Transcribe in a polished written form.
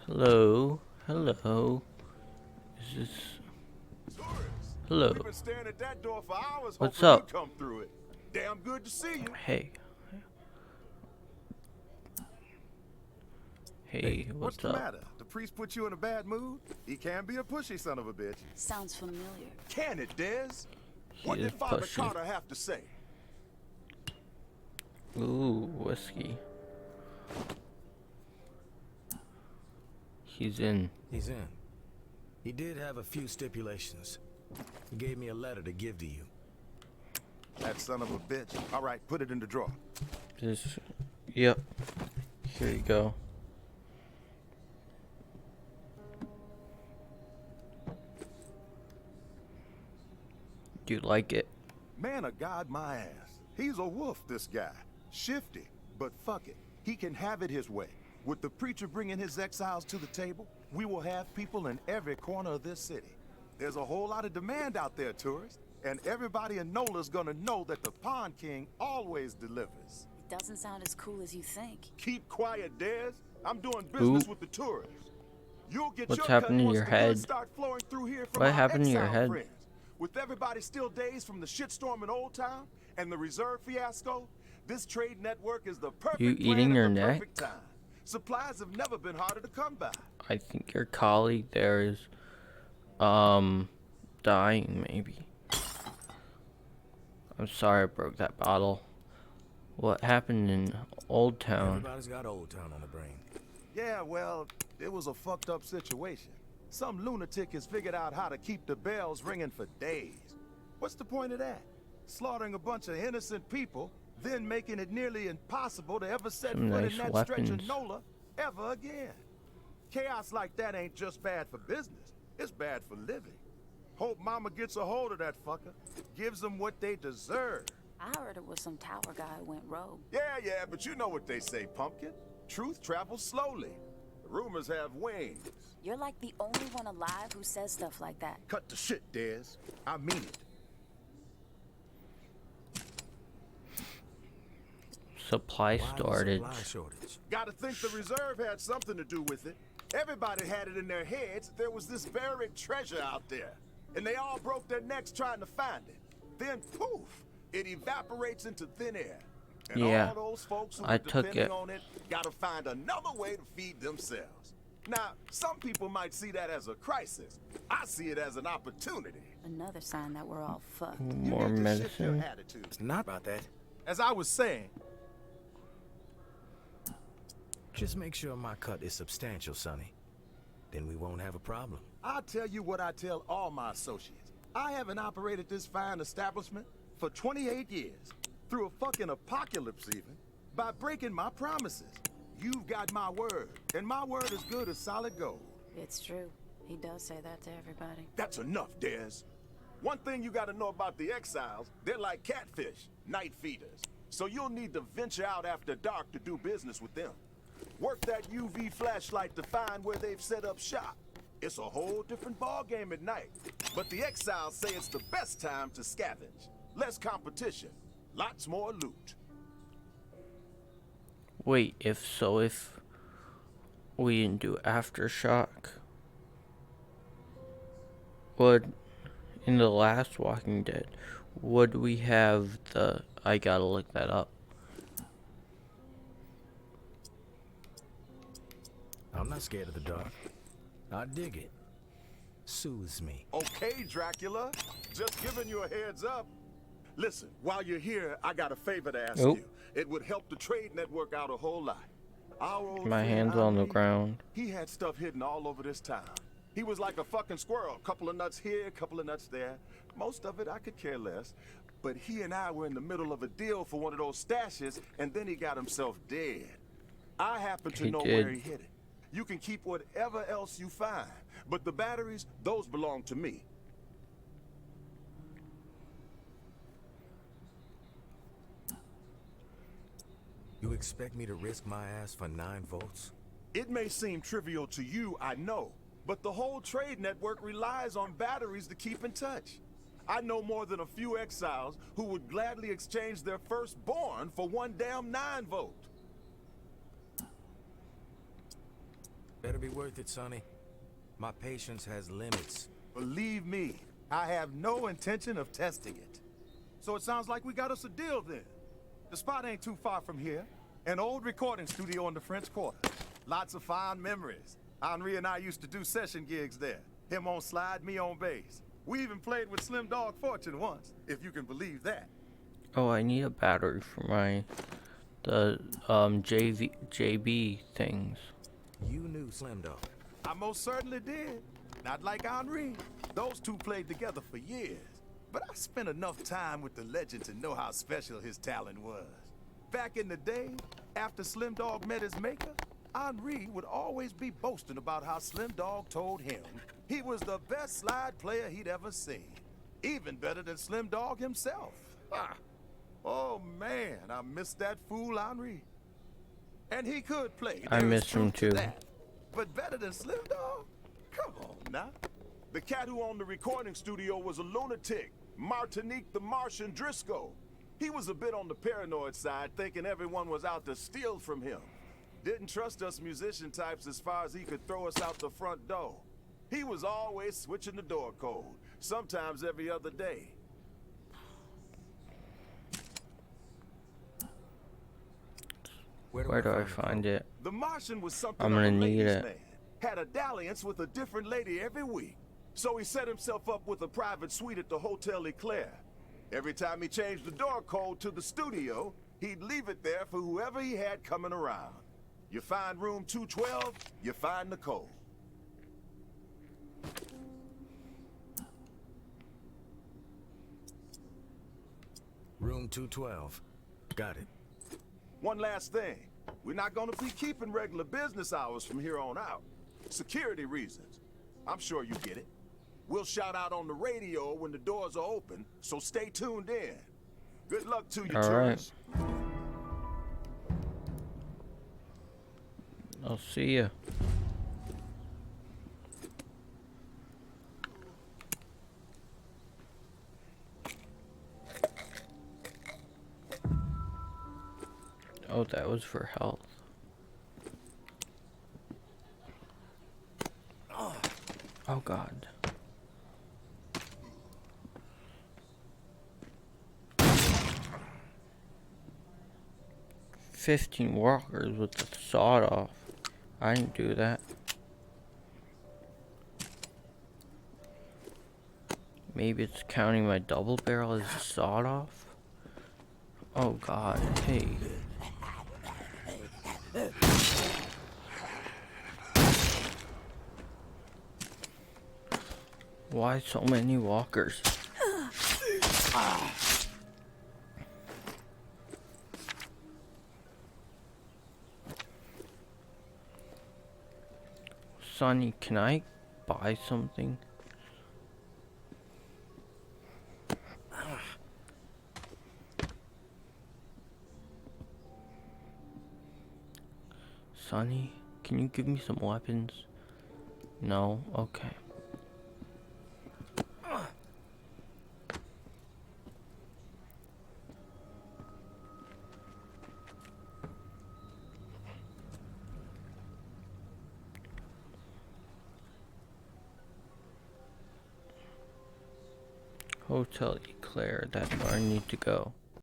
Hello, hello. Is this? Hello. We've been staring at that door for hours What's hoping up? you'd come through it. Damn good to see you. Hey, hey, What's what's the up? matter? The priest put you in a bad mood? He can be a pushy son of a bitch. Sounds familiar. Can it, Dez? He What is did Father pushy. Carter have to say? Ooh, whiskey. He's in. He's in. He did have a few stipulations. He gave me a letter to give to you. That son of a bitch. All right, put it in the drawer. This. Yep. Here you go. Do you like it? Man of God, my ass. He's a wolf, this guy. Shifty, but fuck it. He can have it his way. With the preacher bringing his exiles to the table, we will have people in every corner of this city. There's a whole lot of demand out there, tourists, and everybody in NOLA's gonna know that the Pond King always delivers. It doesn't sound as cool as you think. Keep quiet, Dez. I'm doing business Ooh. with the tourists. You'll get What's your happened cut to once your the head? goods start flowing through here from What our happened to your exile head? friends. With everybody still dazed from the shitstorm in Old Town and the reserve fiasco, this trade network is the perfect You plan eating at your the neck? perfect time. Supplies have never been harder to come by. I think your colleague there is, dying maybe. I'm sorry I broke that bottle. What happened in Old Town? Everybody's got Old Town on the brain. Yeah, well, it was a fucked up situation. Some lunatic has figured out how to keep the bells ringing for days. What's the point of that? Slaughtering a bunch of innocent people, then making it nearly impossible to ever set Some foot nice in that weapons. stretch of NOLA ever again. Chaos like that ain't just bad for business, it's bad for living. Hope Mama gets a hold of that fucker, gives them what they deserve. I heard it was some tower guy who went rogue. Yeah, but you know what they say, Pumpkin. Truth travels slowly. Rumors have wings. You're like the only one alive who says stuff like that. Cut the shit, Dez. I mean it. Supply Why the shortage. supply shortage? Gotta think the reserve had something to do with it. Everybody had it in their heads that there was this buried treasure out there. And they all broke their necks trying to find it. Then poof, it evaporates into thin air. And Yeah, all those folks who I were took depending it. on it gotta find another way to feed themselves. Now, some people might see that as a crisis. I see it as an opportunity. Another sign that we're all fucked. More You need to shift your medicine. attitude. It's not about that. As I was saying, Just make sure my cut is substantial, Sonny. Then we won't have a problem. I'll tell you what I tell all my associates. I haven't operated this fine establishment for 28 years, through a fucking apocalypse even, by breaking my promises. You've got my word, and my word is good as solid gold. It's true. He does say that to everybody. That's enough, Dez. One thing you gotta know about the exiles, they're like catfish, night feeders. So you'll need to venture out after dark to do business with them. Work that UV flashlight to find where they've set up shop. It's a whole different ballgame at night. But the exiles say it's the best time to scavenge. Less competition, lots more loot. Wait, if we didn't do Aftershock, would in the last Walking Dead, would we have the? I gotta look that up. I'm not scared of the dark. I dig it. Soothes me. Okay, Dracula. Just giving you a heads up. Listen, while you're here, I got a favor to ask Nope. you. It would help the trade network out a whole lot. Our old My friend hands on the Henri, ground. He had stuff hidden all over this town. He was like a fucking squirrel. Couple of nuts here, couple of nuts there. Most of it I could care less. But he and I were in the middle of a deal for one of those stashes, and then he got himself dead. I happen to He know did. where he hid it. You can keep whatever else you find, but the batteries, those belong to me. You expect me to risk my ass for 9 volts? It may seem trivial to you, I know, but the whole trade network relies on batteries to keep in touch. I know more than a few exiles who would gladly exchange their firstborn for one damn 9-volt. Better be worth it, Sonny. My patience has limits. Believe me, I have no intention of testing it. So it sounds like we got us a deal then. The spot ain't too far from here. An old recording studio in the French Quarter. Lots of fond memories. Henri and I used to do session gigs there. Him on slide, me on bass. We even played with Slim Dog Fortune once, if you can believe that. Oh, I need a battery for my JB things. You knew Slim Dog. I most certainly did. Not like Henri. Those two played together for years. But I spent enough time with the legend to know how special his talent was. Back in the day, after Slim Dog met his maker, Henri would always be boasting about how Slim Dog told him he was the best slide player he'd ever seen. Even better than Slim Dog himself. Ah. Oh man, I miss that fool Henri. And he could play. I There is miss him truth to too. that. But better than Slim Dog? Come on now. The cat who owned the recording studio was a lunatic, Martinique the Martian Driscoll. He was a bit on the paranoid side, thinking everyone was out to steal from him. Didn't trust us musician types as far as he could throw us out the front door. He was always switching the door code, sometimes every other day. Where do I find it? The Martian was something I'm of gonna a need ladies' it. man. Had a dalliance with a different lady every week. So he set himself up with a private suite at the Hotel Eclair. Every time he changed the door code to the studio, he'd leave it there for whoever he had coming around. You find room 212, you find the code. Room 212. Got it. One last thing. We're not gonna be keeping regular business hours from here on out. Security reasons. I'm sure you get it. We'll shout out on the radio when the doors are open, so stay tuned in. Good luck to you, All right. tourists. I'll see ya. Oh, that was for health. Oh God. "15 walkers with the sawed off." I didn't do that. Maybe it's counting my double barrel as a sawed off. Oh God, hey. Why so many walkers? Sonny, can I buy something? Sonny, can you give me some weapons? No? Okay. Hotel Eclair, that's where I need to go.